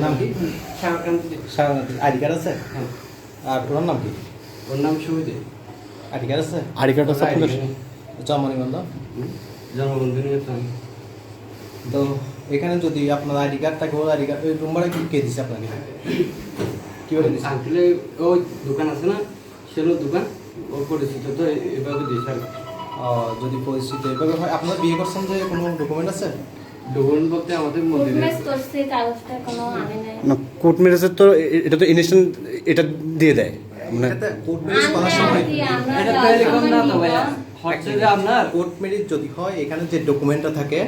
নাম কি? সারাকান্তি। ID card আছে? হ্যাঁ। আর ওর নাম কি? ওর নাম সুবিধে। আইডি কার্ড আছে? আইডি কার্ড আছে আপনাদের? জন্ম নিবন্ধন? জন্মবন্ধন নিয়েছে। তো এখানে যদি আপনার আইডি কার্ড থাকে, ওর আইডি কার্ড ওই রুমবারে কি কে দিছে আপনাকে? কি বলে দিছে? আঙ্কেলে ওই দোকান আছে না, সেলো দোকান, ও পরিচিত তো এভাবে দিয়েছে আর কি। যদি পরিস্থিতি এভাবে হয়, আপনারা বিয়ে করছেন যে কোনো ডকুমেন্ট আছে? ডকুমেন্ট বলতে আমাদের মন্দিরে ফুটমেস করছে, কাগজটা কোনো আনে নাই। না, কোর্ট ম্যারেজের তো এটা তো ইনস্ট্যান্ট এটা দিয়ে দেয় মানে এটাতে কোর্ট ম্যারেজ করার সময় এটা তো এরকম না তো ভাইয়া, হচ্ছে যে আপনার কোর্ট ম্যারেজ যদি হয়, এখানে যে ডকুমেন্টটা থাকে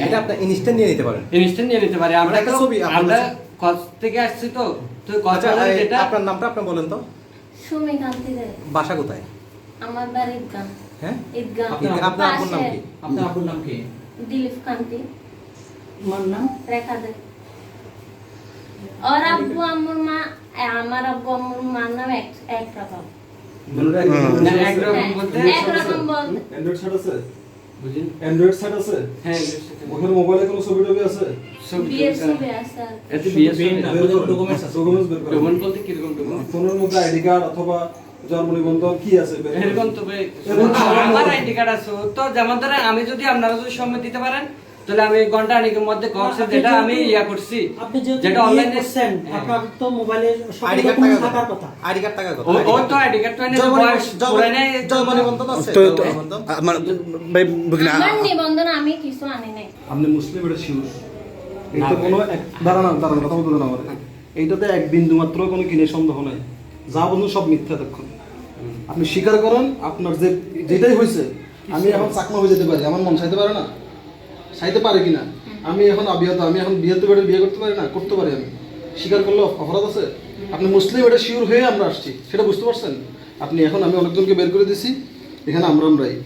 এটা আপনি ইনস্ট্যান্ট নিয়ে নিতে পারেন। ইনস্ট্যান্ট নিয়ে নিতে পারি। আমরা একটা তো ছবি আপনার আমরা কাছে- কস থেকে আসছি তো আচ্ছা, কক্সবাজার যেটা আপনার নামটা আপনি বলেন তো। সুমি কান্তি দে। বাসা কোথায়? আমার বাড়ি ঈদগাঁ। হ্যাঁ, ঈদগাঁ। আপনার আপুর নাম কি? আপনার আপুর নাম কি? দিলীপ কান্তি। তোমার নাম? রেখা দে। और अब्बू अम्मुर माँ আমার আব্বু আম্মুর মার নাম এক রকম। না, একরকম বলতে এক রকম বলতে অ্যান্ড্রয়েড সেট আছে? বুঝিন। অ্যান্ড্রয়েড সেট আছে? হ্যাঁ, ওখানে মোবাইলে কোনো ছবি টবি আছে? বিয়ের ছবি আছে আর কি। এতে বিয়ে বিয়ে না, বের করুন। ডকুমেন্টস আছে। ডকুমেন্টস বের করুন। ডকুমেন্ট বলতে কিরকম ডকুমেন্ট? ফোনের মধ্যে আইডি কার্ড অথবা জন্ম নিবন্ধন কি আছে বের করুন। এরকম তবে এরকম আমার আইডি কার্ড আছে। তো যেমন ধরেন আমি যদি আপনারা যদি সম্মতি দিতে পারেন, তাহলে আমি ঘন্টা আনিকের মধ্যে কক্সে আপনি যেটা আমি যেহেতু- ইয়া করছি, আপনি যেহেতু যেটা বিয়ে অনলাইনে করছেন, আপনার তো মোবাইলে সব আইডি কার্ড ডকুমেন্ট থাকার কথা। আইডি কার্ড থাকার কথা। ও তো আইডি কার্ড তো এনে জন্ম বয়স পুরানে জন্ম নিবন্ধন আছে? তো জন্ম নিবন্ধন? আমার ভাই বুঝি না আমার নিবন্ধন আমি কিছু আনি নাই। আপনি মুসলিম এটা শিওর? এইটা কোনো দাঁড়ান কথা বলতে দেন আমার। এইটাতে এক বিন্দু মাত্র কোনো কিনে সন্দেহ নাই। যা বলুন সব মিথ্যা তখন। আপনি স্বীকার করেন আপনার যে যেটাই হয়েছে। আমি এখন চাকমা হয়ে যেতে পারি, আমার মন চাইতে পারে না? চাইতে পারে কিনা? আমি এখন অবিহত, আমি এখন বিয়েতে বেড়ে বিয়ে করতে পারি না? করতে পারি আমি। স্বীকার করলে অপরাধ আছে? আপনি মুসলিম এটা শিওর হয়ে আমরা আসছি, সেটা বুঝতে পারছেন? আপনি এখন আমি অনেকজনকে বের করে দিছি, এখানে আমরাই